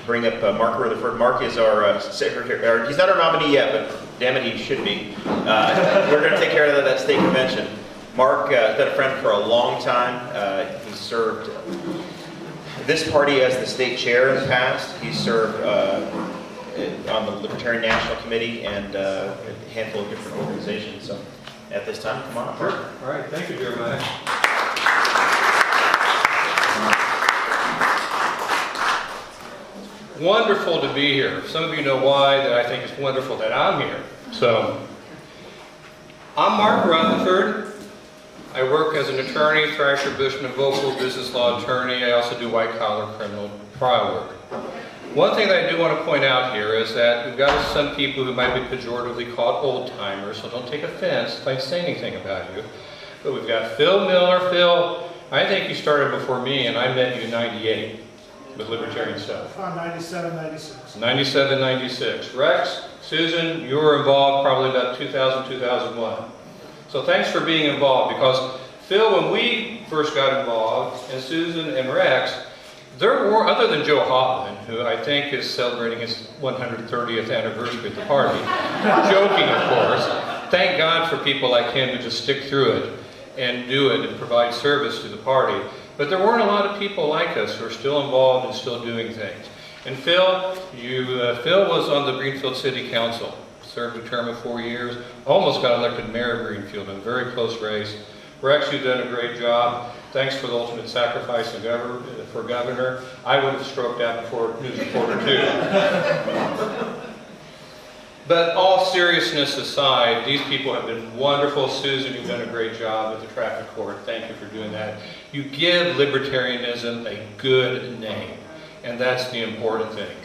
bring up Mark Rutherford. Mark is our secretary. He's not our nominee yet, but damn it, he should be. We're going to take care of that state convention. Mark has been a friend for a long time. He served this party as the state chair in the past. He served on the Libertarian National Committee and a handful of different organizations. So at this time, come on up. Sure. All right. Thank you, Jeremiah. Wonderful to be here. Some of you know why that I think it's wonderful that I'm here. So, I'm Mark Rutherford. I work as an attorney, Thrasher, Bushman, Vocal, business law attorney. I also do white-collar criminal trial work. One thing that I do want to point out here is that we've got some people who might be pejoratively called old-timers, so don't take offense if I say anything about you. But we've got Phil Miller. Phil, I think you started before me, and I met you in '98 with Libertarian stuff. 97, 96. 97, 96. Rex, Susan, you were involved probably about 2000, 2001. So thanks for being involved, because Phil, when we first got involved, and Susan and Rex, there were, other than Joe Hoffman, who I think is celebrating his 130th anniversary at the party, joking of course, thank God for people like him who just stick through it and do it and provide service to the party. But there weren't a lot of people like us who are still involved and still doing things. And Phil, Phil was on the Greenfield City Council, served a term of 4 years, almost got elected mayor of Greenfield in a very close race. Rex, you've done a great job. Thanks for the ultimate sacrifice for governor. I would have stroked out before news reporter too. But all seriousness aside, these people have been wonderful. Susan, you've done a great job with the traffic court. Thank you for doing that. You give libertarianism a good name, and that's the important thing.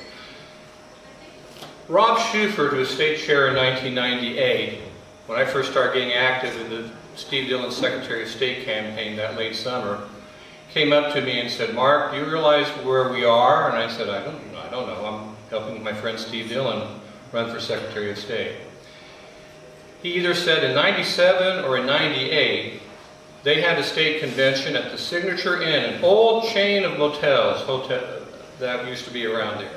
Rob Shuford, who was state chair in 1998, when I first started getting active in the Steve Dillon Secretary of State campaign that late summer, came up to me and said, Mark, do you realize where we are? And I said, I don't know. I'm helping my friend Steve Dillon run for Secretary of State. He either said in 97 or in 98, they had a state convention at the Signature Inn, an old chain of motels that used to be around there.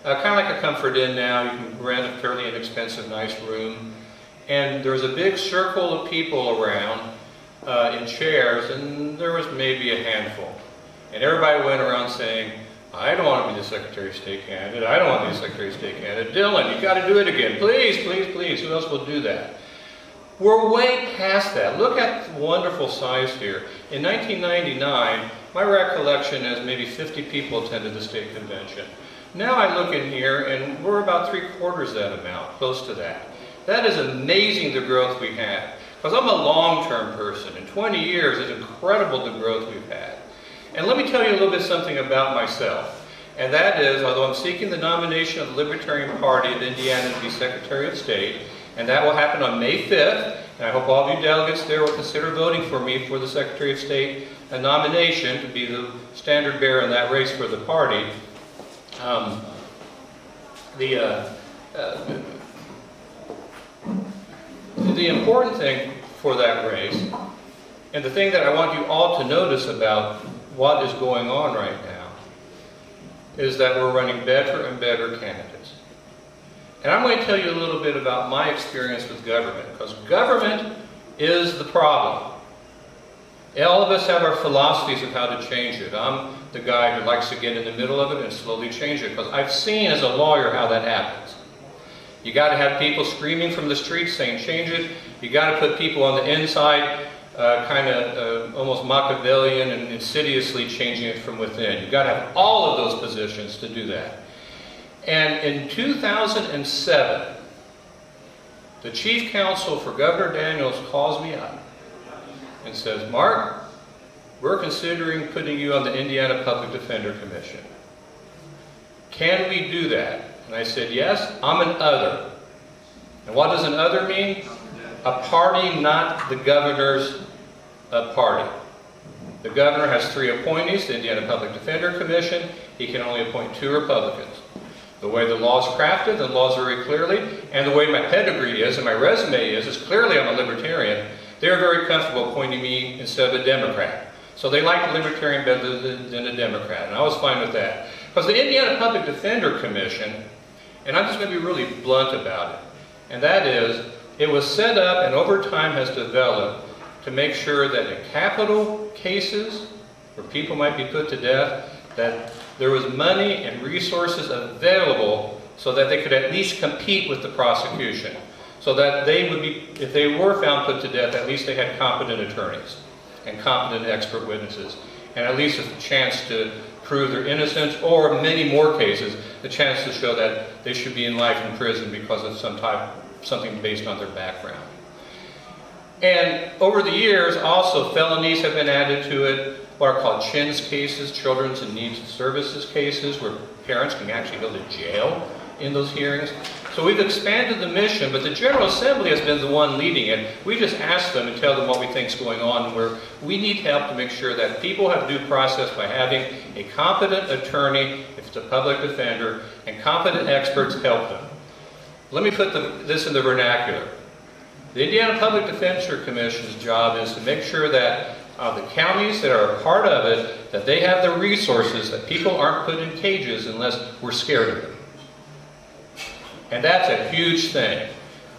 Kind of like a Comfort Inn now. You can rent a fairly inexpensive, nice room. And there was a big circle of people around in chairs, and there was maybe a handful. And everybody went around saying, I don't want to be the Secretary of State candidate. I don't want to be the Secretary of State candidate. Dillon, you've got to do it again. Please, please, please. Who else will do that? We're way past that. Look at the wonderful size here. In 1999, my recollection is maybe 50 people attended the state convention. Now I look in here, and we're about 3/4 that amount, close to that. That is amazing, the growth we had. Because I'm a long-term person. In 20 years, it's incredible the growth we've had. And let me tell you a little bit something about myself. And that is, although I'm seeking the nomination of the Libertarian Party of Indiana to be Secretary of State, and that will happen on May 5th, and I hope all of you delegates there will consider voting for me for the Secretary of State nomination to be the standard bearer in that race for the party. The important thing for that race, and the thing that I want you all to notice about what is going on right now, is that we're running better and better candidates. And I'm going to tell you a little bit about my experience with government, because government is the problem. All of us have our philosophies of how to change it. I'm the guy who likes to get in the middle of it and slowly change it, because I've seen as a lawyer how that happens. You got to have people screaming from the streets saying change it. You got to put people on the inside kind of almost Machiavellian and insidiously changing it from within. You've got to have all of those positions to do that. And in 2007, the chief counsel for Governor Daniels calls me up and says, Mark, we're considering putting you on the Indiana Public Defender Commission. Can we do that? And I said, yes, I'm an other. And what does an other mean? A party, not the governor's party. The governor has 3 appointees, the Indiana Public Defender Commission. He can only appoint 2 Republicans. The way the law is crafted, the laws very clearly, and the way my pedigree is and my resume is clearly I'm a libertarian. They're very comfortable appointing me instead of a Democrat. So they like a libertarian better than a Democrat, and I was fine with that. Because the Indiana Public Defender Commission, and I'm just going to be really blunt about it, and that is, it was set up and over time has developed to make sure that in capital cases, where people might be put to death, that there was money and resources available so that they could at least compete with the prosecution. So that they would be, if they were found put to death, at least they had competent attorneys and competent expert witnesses, and at least a chance to prove their innocence, or in many more cases, the chance to show that they should be in life in prison because of something based on their background. And over the years, also felonies have been added to it, what are called CHINS cases, Children's in Needs Services cases, where parents can actually go to jail in those hearings. So we've expanded the mission, but the General Assembly has been the one leading it. We just ask them and tell them what we think is going on, where we need help to make sure that people have due process by having a competent attorney, if it's a public defender, and competent experts help them. Let me put this in the vernacular. The Indiana Public Defender Commission's job is to make sure that the counties that are a part of it, that they have the resources, that people aren't put in cages unless we're scared of them. And that's a huge thing.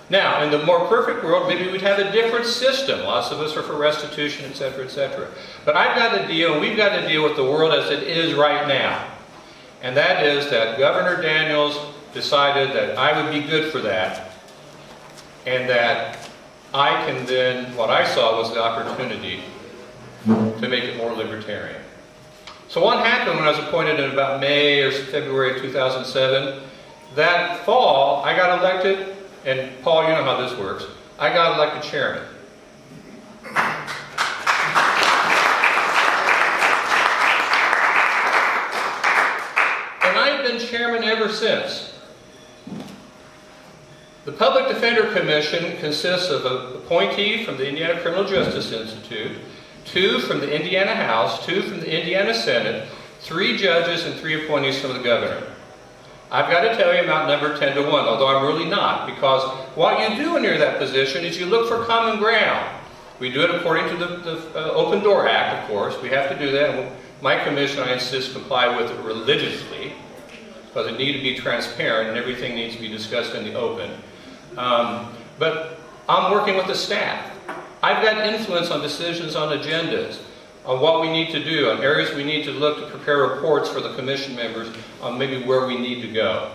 Now, in the more perfect world, maybe we'd have a different system. Lots of us are for restitution, etc., etc. But I've got to deal, and we've got to deal with the world as it is right now. And that is that Governor Daniels decided that I would be good for that, and that I can then, what I saw was the opportunity to make it more libertarian. So what happened when I was appointed in about May or February of 2007? That fall, I got elected, and Paul, you know how this works, I got elected chairman. And I've been chairman ever since. The Public Defender Commission consists of an appointee from the Indiana Criminal Justice Institute, 2 from the Indiana House, 2 from the Indiana Senate, 3 judges, and 3 appointees from the governor. I've got to tell you I'm outnumbered 10 to 1, although I'm really not, because what you do when you're in that position is you look for common ground. We do it according to the Open Door Act, of course. We have to do that. And my commission, I insist, comply with it religiously, because it needs to be transparent and everything needs to be discussed in the open. But I'm working with the staff. I've got influence on decisions on agendas, on what we need to do, on areas we need to look to prepare reports for the commission members on maybe where we need to go.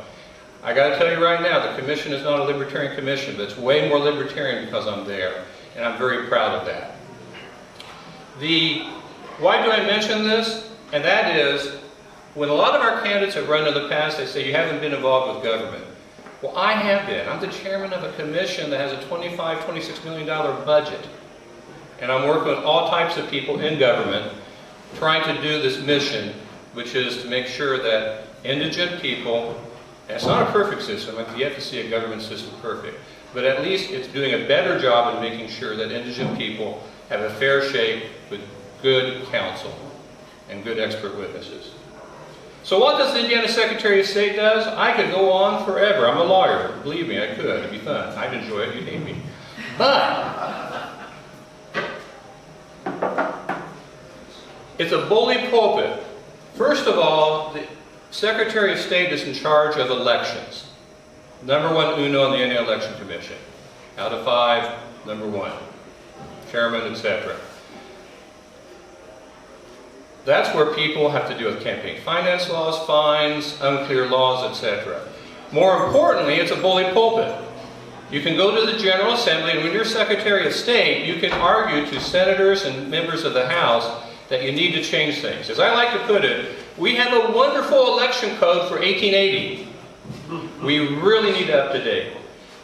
I got to tell you right now, the commission is not a libertarian commission, but it's way more libertarian because I'm there, and I'm very proud of that. Why do I mention this? And that is, when a lot of our candidates have run in the past, they say you haven't been involved with government. Well, I have been. I'm the chairman of a commission that has a $25, $26 million budget. And I'm working with all types of people in government trying to do this mission, which is to make sure that indigent people, and it's not a perfect system, I've yet to see a government system perfect, but at least it's doing a better job in making sure that indigent people have a fair shake with good counsel and good expert witnesses. So what does the Indiana Secretary of State does? I could go on forever. I'm a lawyer. Believe me, I could. It'd be fun. I'd enjoy it. You'd hate me. But it's a bully pulpit. First of all, the Secretary of State is in charge of elections. Number 1 uno on the Indiana Election Commission. Out of 5, number 1. Chairman, etc. That's where people have to do with campaign finance laws, fines, unclear laws, etc. More importantly, it's a bully pulpit. You can go to the General Assembly, and when you're Secretary of State, you can argue to senators and members of the House that you need to change things. As I like to put it, we have a wonderful election code for 1880. We really need to up to date.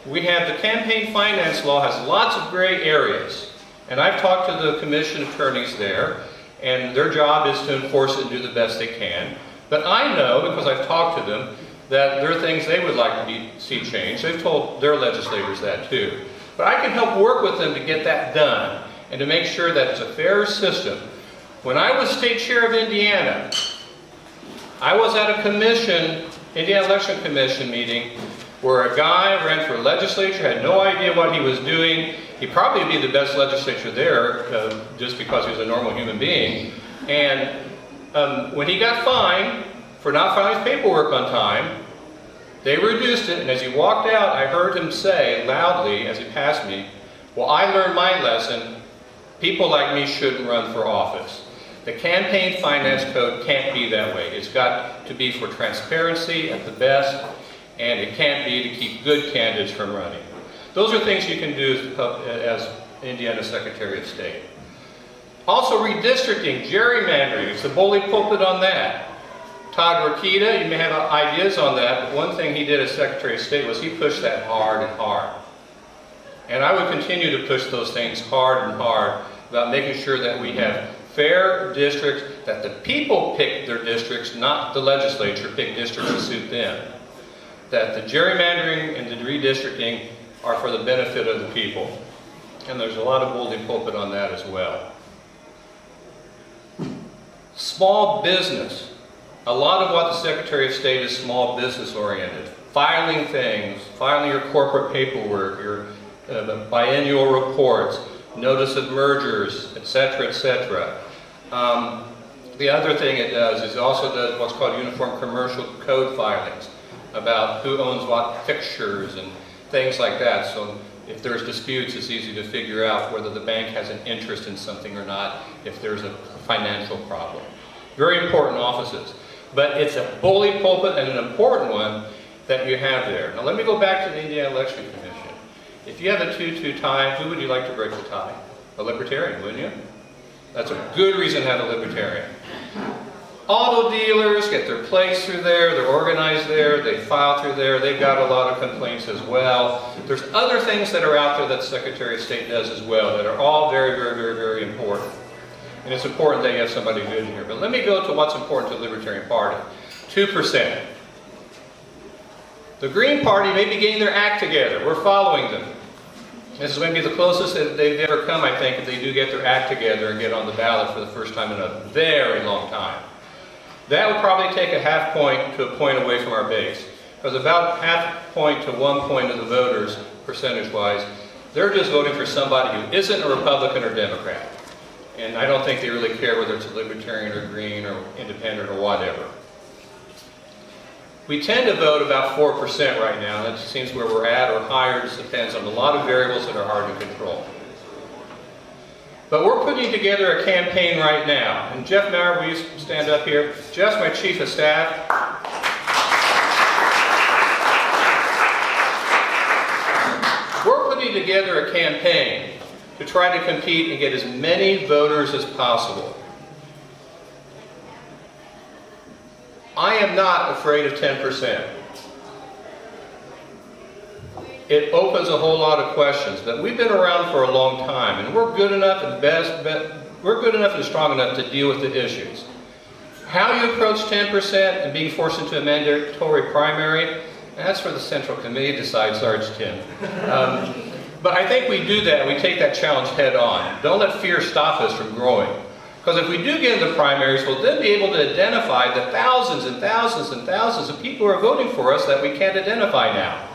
We have the campaign finance law has lots of gray areas. And I've talked to the commission attorneys there, and their job is to enforce it and do the best they can. But I know, because I've talked to them, that there are things they would like to see changed. They've told their legislators that too. But I can help work with them to get that done and to make sure that it's a fair system. When I was state chair of Indiana, I was at a commission, Indiana Election Commission meeting, where a guy ran for legislature, had no idea what he was doing. He'd probably be the best legislature there just because he was a normal human being. And when he got fined for not filing his paperwork on time. They reduced it, and as he walked out, I heard him say loudly as he passed me, well, I learned my lesson. People like me shouldn't run for office. The campaign finance code can't be that way. It's got to be for transparency at the best, and it can't be to keep good candidates from running. Those are things you can do as Indiana Secretary of State. Also redistricting, gerrymandering, it's the bully pulpit on that. Todd Rokita, you may have ideas on that, but one thing he did as Secretary of State was he pushed that hard and hard. And I would continue to push those things hard and hard about making sure that we have fair districts, that the people pick their districts, not the legislature pick districts to suit them. That the gerrymandering and the redistricting are for the benefit of the people. And there's a lot of bully pulpit on that as well. Small business. A lot of what the Secretary of State is small business oriented. Filing things, filing your corporate paperwork, your biennial reports, notice of mergers, etc., etc. The other thing it does is it also does what's called uniform commercial code filings about who owns what fixtures and things like that. So if there's disputes, it's easy to figure out whether the bank has an interest in something or not if there's a financial problem. Very important offices. But it's a bully pulpit and an important one that you have there. Now let me go back to the Indiana Election Commission. If you have a 2-2 tie, who would you like to break the tie? A Libertarian, wouldn't you? That's a good reason to have a Libertarian. Auto dealers get their plates through there, they're organized there, they file through there, they've got a lot of complaints as well. There's other things that are out there that the Secretary of State does as well that are all very, very, very, very important. And it's important that you have somebody good in here. But let me go to what's important to the Libertarian Party. 2%. The Green Party may be getting their act together. We're following them. This is going to be the closest that they've ever come, I think, if they do get their act together and get on the ballot for the first time in a very long time. That would probably take a half point to a point away from our base. Because about half point to 1 point of the voters, percentage-wise, they're just voting for somebody who isn't a Republican or Democrat. And I don't think they really care whether it's a Libertarian or Green or Independent or whatever. We tend to vote about 4% right now. That seems where we're at or higher. It depends on a lot of variables that are hard to control. But we're putting together a campaign right now. And Jeff Maurer, will you stand up here? Jeff's my Chief of Staff. We're putting together a campaign to try to compete and get as many voters as possible. I am not afraid of 10%. It opens a whole lot of questions, but we've been around for a long time, and we're good enough and we're good enough and strong enough to deal with the issues. How you approach 10% and being forced into a mandatory primary, that's for the Central Committee to decide, Sarge Tim. But I think we do that, and we take that challenge head on. Don't let fear stop us from growing. Because if we do get into primaries, we'll then be able to identify the thousands and thousands and thousands of people who are voting for us that we can't identify now.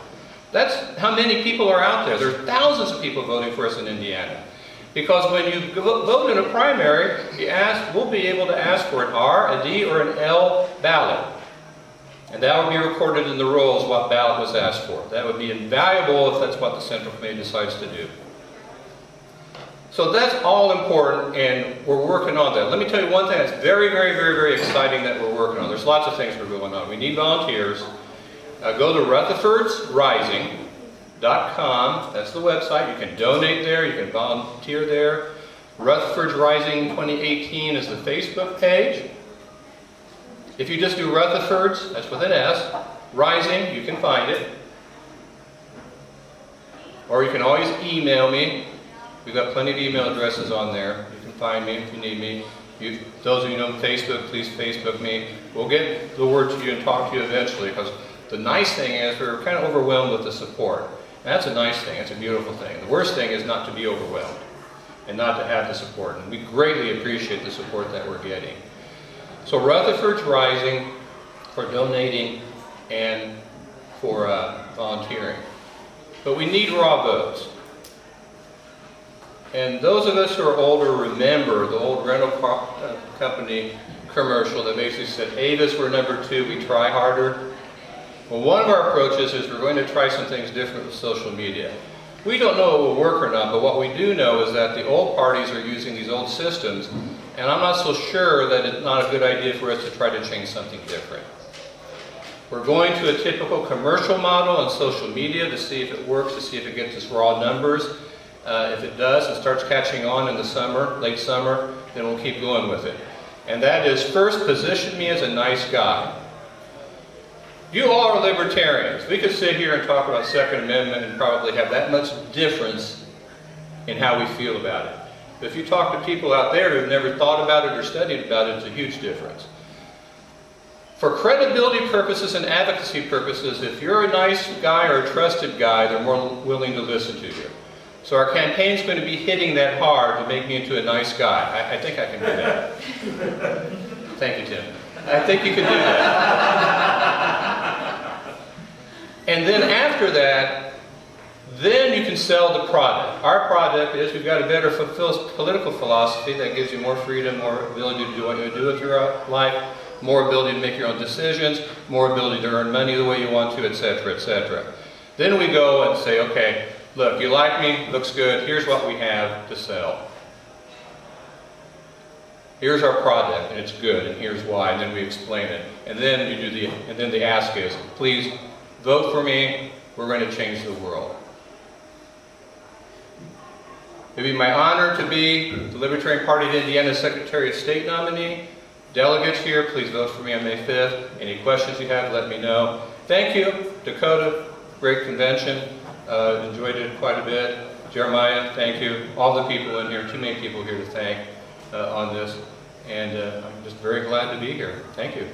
That's how many people are out there. There are thousands of people voting for us in Indiana. Because when you vote in a primary, we'll be able to ask for an R, a D, or an L ballot. And that will be recorded in the rolls what ballot was asked for. That would be invaluable if that's what the Central Committee decides to do. So that's all important, and we're working on that. Let me tell you one thing that's very, very, very, very exciting that we're working on. There's lots of things we're going on. We need volunteers. Go to rutherfordsrising.com. That's the website. You can donate there. You can volunteer there. Rutherford's Rising 2018 is the Facebook page. If you just do Rutherford's, that's with an S, Rising, you can find it. Or you can always email me. We've got plenty of email addresses on there. You can find me if you need me. Those of you who know Facebook, please Facebook me. We'll get the word to you and talk to you eventually, because the nice thing is we're kind of overwhelmed with the support. And that's a nice thing. It's a beautiful thing. The worst thing is not to be overwhelmed and not to have the support. And we greatly appreciate the support that we're getting. So Rutherford's Rising for donating and for volunteering. But we need raw votes. And those of us who are older remember the old rental company commercial that basically said, Avis, we're number 2, we try harder. Well, one of our approaches is we're going to try some things different with social media. We don't know it will work or not, but what we do know is that the old parties are using these old systems, and I'm not so sure that it's not a good idea for us to try to change something different. We're going to a typical commercial model on social media to see if it works, to see if it gets us raw numbers. If it does and starts catching on in the summer, late summer, then we'll keep going with it. And that is, first, position me as a nice guy. You all are libertarians. We could sit here and talk about Second Amendment and probably have that much difference in how we feel about it. But if you talk to people out there who've never thought about it or studied about it, it's a huge difference. For credibility purposes and advocacy purposes, if you're a nice guy or a trusted guy, they're more willing to listen to you. So our campaign's going to be hitting that hard to make me into a nice guy. I think I can do that. Thank you, Tim. I think you can do that. And then after that, then you can sell the product. Our product is we've got a better political philosophy that gives you more freedom, more ability to do what you do with your life, more ability to make your own decisions, more ability to earn money the way you want to, etc., etc. Then we go and say, okay, look, you like me, looks good, here's what we have to sell. Here's our product, and it's good, and here's why, and then we explain it. And then you do and then the ask is, please vote for me, we're going to change the world. It'd be my honor to be the Libertarian Party of Indiana Secretary of State nominee. Delegates here, please vote for me on May 5th. Any questions you have, let me know. Thank you, Dakota, great convention. Enjoyed it quite a bit. Jeremiah, thank you. All the people in here, too many people here to thank on this. And I'm just very glad to be here. Thank you.